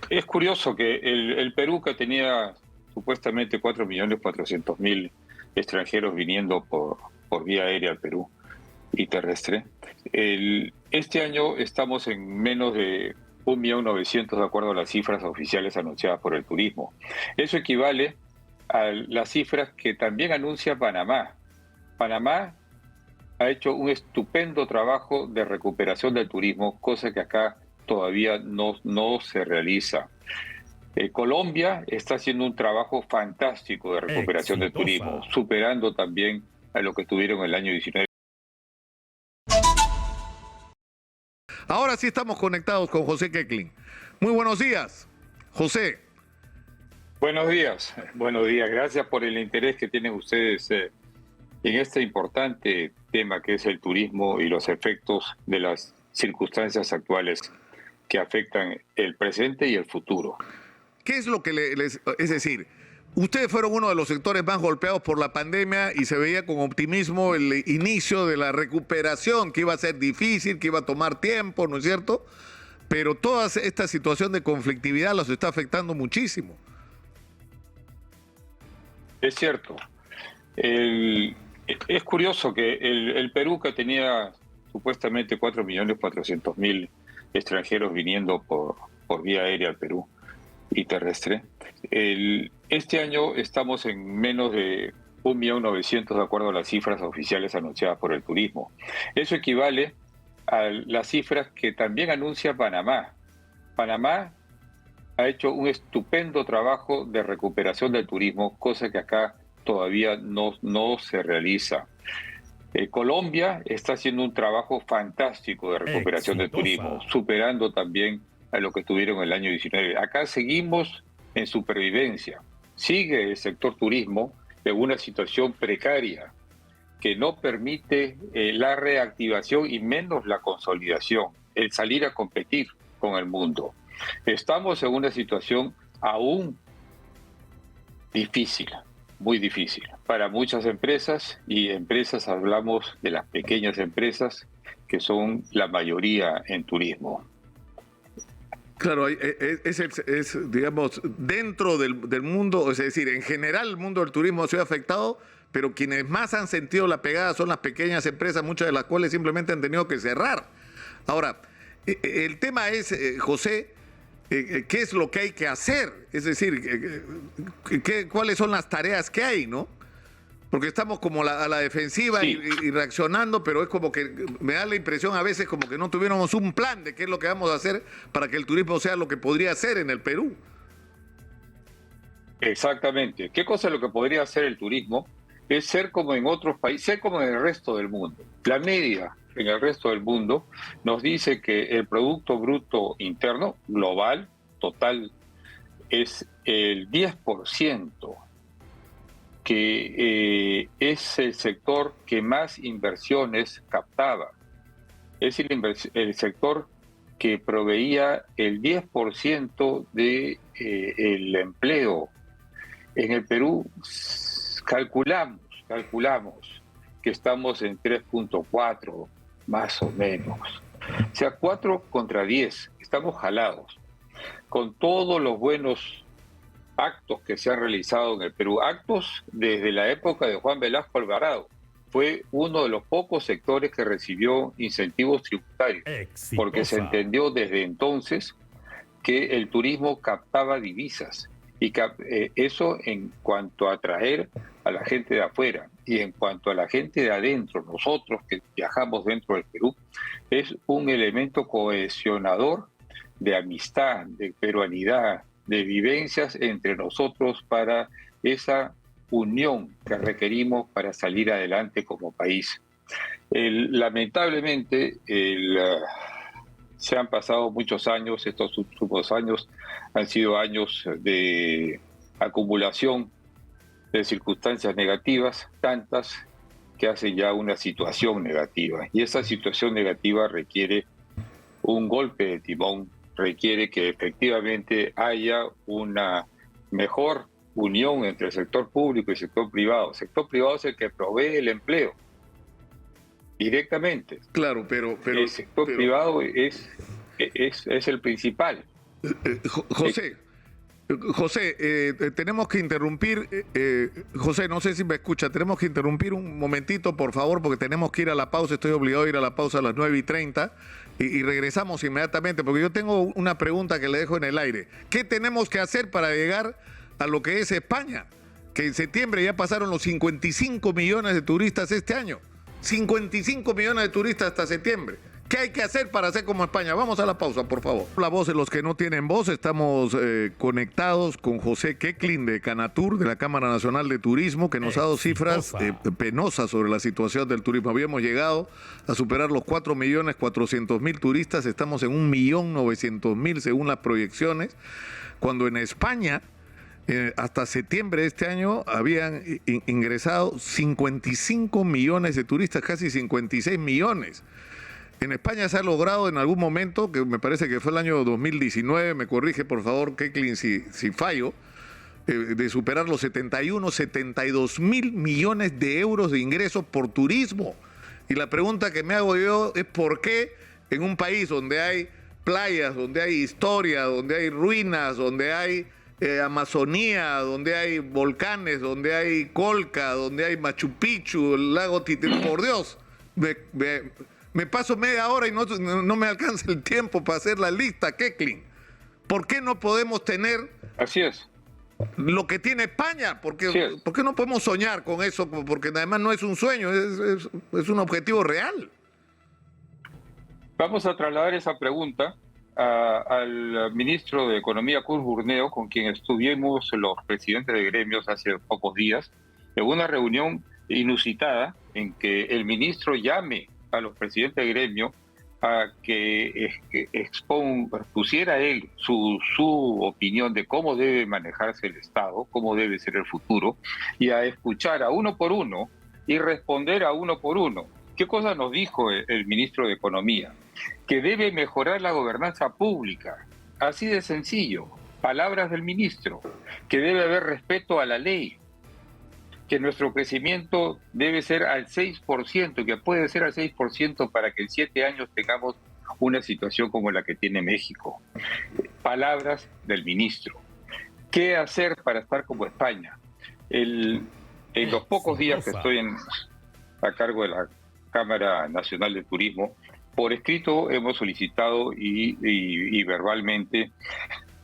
Es curioso que el Perú, que tenía supuestamente 4.400.000 extranjeros viniendo por vía aérea al Perú y terrestre, este año estamos en menos de 1.900.000 de acuerdo a las cifras oficiales anunciadas por el turismo. Eso equivale a las cifras que también anuncia Panamá. Panamá ha hecho un estupendo trabajo de recuperación del turismo, cosa que acá todavía no se realiza. Colombia está haciendo un trabajo fantástico de recuperación del turismo, Exitosa. superando también a lo que tuvieron el año 19. Ahora sí estamos conectados con José Keckling. Muy buenos días, José. Buenos días. Gracias por el interés que tienen ustedes en este importante tema que es el turismo y los efectos de las circunstancias actuales que afectan el presente y el futuro. ¿Qué es lo que es decir, ustedes fueron uno de los sectores más golpeados por la pandemia y se veía con optimismo el inicio de la recuperación, que iba a ser difícil, que iba a tomar tiempo, ¿no es cierto? Pero toda esta situación de conflictividad los está afectando muchísimo. Es cierto. El- es curioso que el Perú, que tenía supuestamente 4.400.000 extranjeros viniendo por vía aérea al Perú y terrestre, este año estamos en menos de 1.900.000 de acuerdo a las cifras oficiales anunciadas por el turismo. Eso equivale a las cifras que también anuncia Panamá. Panamá ha hecho un estupendo trabajo de recuperación del turismo, cosa que acá todavía no se realiza. Colombia está haciendo un trabajo fantástico de recuperación del turismo, Exitosa. superando también a lo que tuvieron el año 19. Acá seguimos en supervivencia. Sigue el sector turismo en una situación precaria que no permite la reactivación y menos la consolidación, el salir a competir con el mundo. Estamos en una situación aún difícil, muy difícil para muchas empresas, y empresas hablamos de las pequeñas empresas que son la mayoría en turismo. Claro, digamos, dentro del mundo, es decir, en general el mundo del turismo ha sido afectado, pero quienes más han sentido la pegada son las pequeñas empresas, muchas de las cuales simplemente han tenido que cerrar. Ahora, el tema es, José, ¿qué es lo que hay que hacer? Es decir, ¿cuáles son las tareas que hay, no? Porque estamos como a la defensiva Sí, y reaccionando, pero es como que me da la impresión a veces como que no tuviéramos un plan de qué es lo que vamos a hacer para que el turismo sea lo que podría ser en el Perú. exactamente. ¿Qué cosa es lo que podría hacer el turismo? Es ser como en otros países, ser como en el resto del mundo. La media en el resto del mundo nos dice que el Producto Bruto Interno global, total, es el 10%, que es el sector que más inversiones captaba. Es el sector que proveía el 10% de el empleo. En el Perú calculamos que estamos en 3.4 más o menos. O sea, 4 contra 10, estamos jalados. Con todos los buenos actos que se han realizado en el Perú, actos desde la época de Juan Velasco Alvarado. Fue uno de los pocos sectores que recibió incentivos tributarios, porque se Exitosa. entendió desde entonces que el turismo captaba divisas, y eso en cuanto a atraer a la gente de afuera, y en cuanto a la gente de adentro, nosotros que viajamos dentro del Perú, es un elemento cohesionador de amistad, de peruanidad, de vivencias entre nosotros para esa unión que requerimos para salir adelante como país. Lamentablemente, se han pasado muchos años, estos últimos años han sido años de acumulación de circunstancias negativas, tantas que hacen ya una situación negativa. Y esa situación negativa requiere un golpe de timón, requiere que efectivamente haya una mejor unión entre el sector público y el sector privado. El sector privado es el que provee el empleo directamente. Claro, El sector privado es el principal. José, tenemos que interrumpir. José, no sé si me escucha. Tenemos que interrumpir un momentito, por favor, porque tenemos que ir a la pausa. Estoy obligado a ir a la pausa a las 9:30 y regresamos inmediatamente, porque yo tengo una pregunta que le dejo en el aire. ¿Qué tenemos que hacer para llegar a lo que es España? Que en septiembre ya pasaron los 55 millones de turistas este año. 55 millones de turistas hasta septiembre. ¿Qué hay que hacer para ser como España? Vamos a la pausa, por favor. La voz de los que no tienen voz. Estamos conectados con José Keklin de Canatur, de la Cámara Nacional de Turismo, que nos ha dado cifras penosas sobre la situación del turismo. Habíamos llegado a superar los 4.400.000 turistas. Estamos en 1.900.000 según las proyecciones. Cuando en España, hasta septiembre de este año, habían ingresado 55 millones de turistas, casi 56 millones. En España se ha logrado en algún momento, que me parece que fue el año 2019, me corrige por favor, Keklin, si fallo, de superar los 72 mil millones de euros de ingresos por turismo. Y la pregunta que me hago yo es por qué en un país donde hay playas, donde hay historia, donde hay ruinas, donde hay Amazonía, donde hay volcanes, donde hay Colca, donde hay Machu Picchu, el lago Titicaca, por Dios, me paso media hora y no me alcanza el tiempo para hacer la lista, Keklin. ¿Por qué no podemos tener Así es. lo que tiene España? ¿Por qué no podemos soñar con eso? Porque además no es un sueño, es un objetivo real. Vamos a trasladar esa pregunta al ministro de Economía, Koos Burneo, con quien estuvimos los presidentes de gremios hace pocos días, en una reunión inusitada en que el ministro llame a los presidentes de gremio a que expusiera él su opinión de cómo debe manejarse el Estado, cómo debe ser el futuro, y a escuchar a uno por uno y responder a uno por uno. ¿Qué cosa nos dijo el ministro de Economía? Que debe mejorar la gobernanza pública. Así de sencillo. Palabras del ministro. Que debe haber respeto a la ley. Que nuestro crecimiento debe ser al 6%, que puede ser al 6% para que en 7 años tengamos una situación como la que tiene México. Palabras del ministro. ¿Qué hacer para estar como España? En los pocos días que estoy a cargo de la Cámara Nacional de Turismo, por escrito hemos solicitado y verbalmente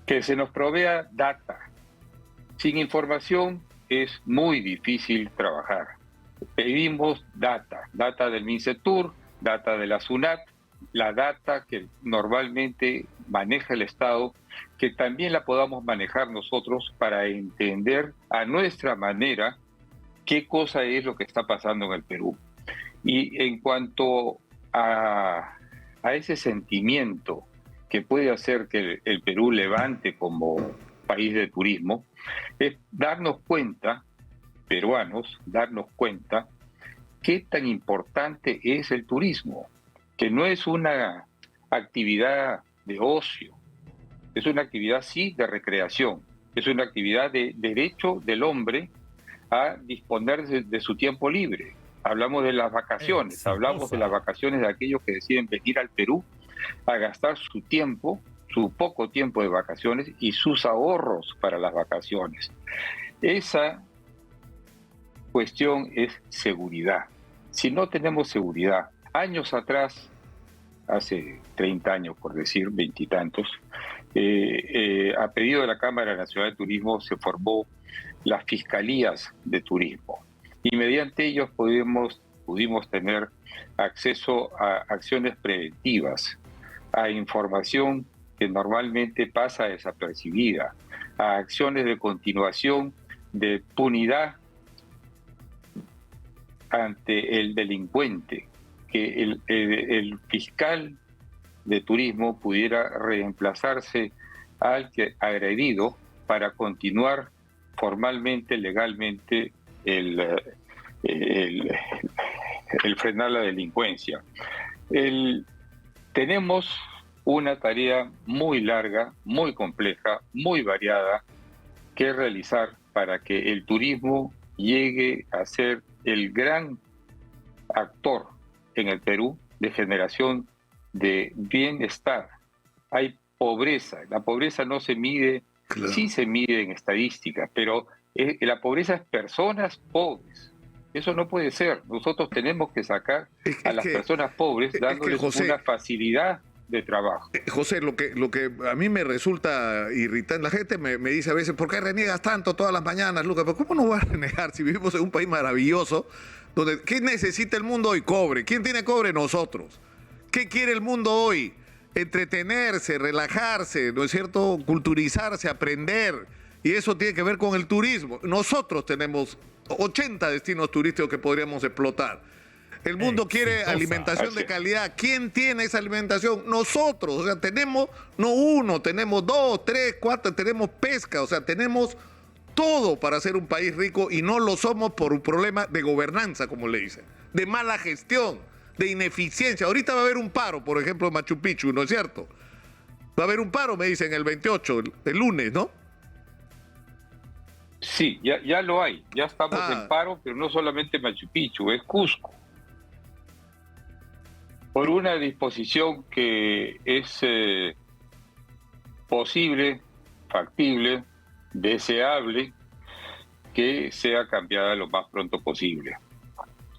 que se nos provea data. Sin información es muy difícil trabajar. Pedimos data del MINCETUR, data de la SUNAT, la data que normalmente maneja el Estado, que también la podamos manejar nosotros para entender a nuestra manera qué cosa es lo que está pasando en el Perú. Y en cuanto a ese sentimiento que puede hacer que el Perú levante como país de turismo, es darnos cuenta, peruanos, darnos cuenta qué tan importante es el turismo, que no es una actividad de ocio, es una actividad sí de recreación, es una actividad de derecho del hombre a disponer de su tiempo libre. Hablamos de las vacaciones, hablamos de las vacaciones de aquellos que deciden venir al Perú a gastar su tiempo, su poco tiempo de vacaciones y sus ahorros para las vacaciones. Esa cuestión es seguridad. Si no tenemos seguridad, años atrás, hace 30 años por decir, 20 y tantos, a pedido de la Cámara Nacional de Turismo se formó las fiscalías de turismo y mediante ellos pudimos tener acceso a acciones preventivas, a información que normalmente pasa desapercibida, a acciones de continuación de punidad ante el delincuente, que el fiscal de turismo pudiera reemplazarse al que agredido para continuar formalmente, legalmente, el frenar la delincuencia. Tenemos una tarea muy larga, muy compleja, muy variada que realizar para que el turismo llegue a ser el gran actor en el Perú de generación de bienestar. Hay pobreza. La pobreza no se mide, Claro. sí se mide en estadísticas, pero la pobreza es personas pobres. Eso no puede ser. Nosotros tenemos que sacar a las personas pobres dándoles José, una facilidad de trabajo. José, lo que a mí me resulta irritante, la gente me dice a veces, ¿por qué reniegas tanto todas las mañanas, Lucas? Pero ¿cómo no vas a renegar si vivimos en un país maravilloso? Donde, ¿qué necesita el mundo hoy? Cobre. ¿Quién tiene cobre? Nosotros. ¿Qué quiere el mundo hoy? Entretenerse, relajarse, ¿no es cierto? Culturizarse, aprender. Y eso tiene que ver con el turismo. Nosotros tenemos 80 destinos turísticos que podríamos explotar. El mundo quiere alimentación de calidad. ¿Quién tiene esa alimentación? Nosotros. O sea, tenemos no uno, tenemos 2, 3, 4, tenemos pesca. O sea, tenemos todo para ser un país rico y no lo somos por un problema de gobernanza, como le dicen, de mala gestión, de ineficiencia. Ahorita va a haber un paro, por ejemplo, en Machu Picchu, ¿no es cierto? Va a haber un paro, me dicen, el 28, el lunes, ¿no? Sí, ya lo hay. Ya estamos en paro, pero no solamente Machu Picchu, es Cusco. Por una disposición que es posible, factible, deseable, que sea cambiada lo más pronto posible.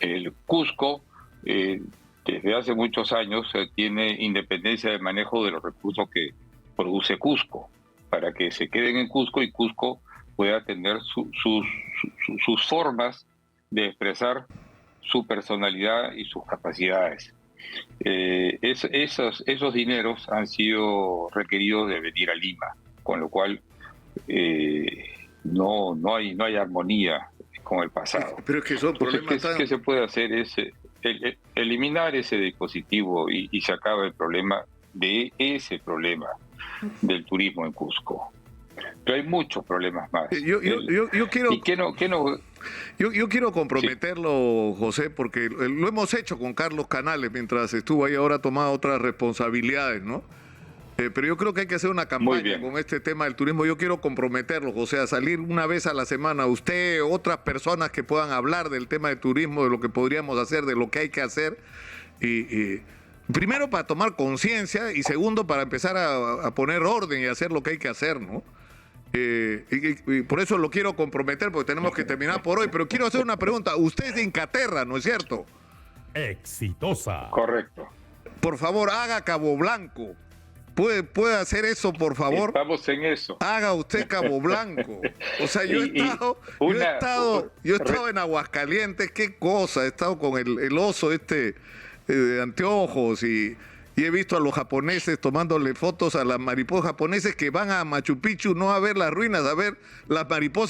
El Cusco, desde hace muchos años, tiene independencia de manejo de los recursos que produce Cusco, para que se queden en Cusco y Cusco pueda tener sus formas de expresar su personalidad y sus capacidades. Esos dineros han sido requeridos de venir a Lima, con lo cual no hay armonía con el pasado. Pero es que son problemas ¿Qué se puede hacer? Es eliminar ese dispositivo y se acaba el problema del turismo en Cusco. Pero hay muchos problemas más. Yo quiero... ¿Y qué no? Yo quiero comprometerlo, sí, José, porque lo hemos hecho con Carlos Canales mientras estuvo ahí, ahora ha tomado otras responsabilidades, ¿no? Pero yo creo que hay que hacer una campaña con este tema del turismo. Yo quiero comprometerlo, José, a salir una vez a la semana, usted, otras personas que puedan hablar del tema de turismo, de lo que podríamos hacer, de lo que hay que hacer. Y primero para tomar conciencia y segundo para empezar a poner orden y hacer lo que hay que hacer, ¿no? Y por eso lo quiero comprometer, porque tenemos que terminar por hoy. Pero quiero hacer una pregunta. Usted es de Incaterra, ¿no es cierto? Exitosa. Correcto. Por favor, haga Cabo Blanco. ¿Puede hacer eso, por favor? Estamos en eso. Haga usted Cabo Blanco. O sea, yo he estado en Aguascalientes, qué cosa. He estado con el oso de anteojos y he visto a los japoneses tomándole fotos a las mariposas japoneses que van a Machu Picchu no a ver las ruinas, a ver las mariposas.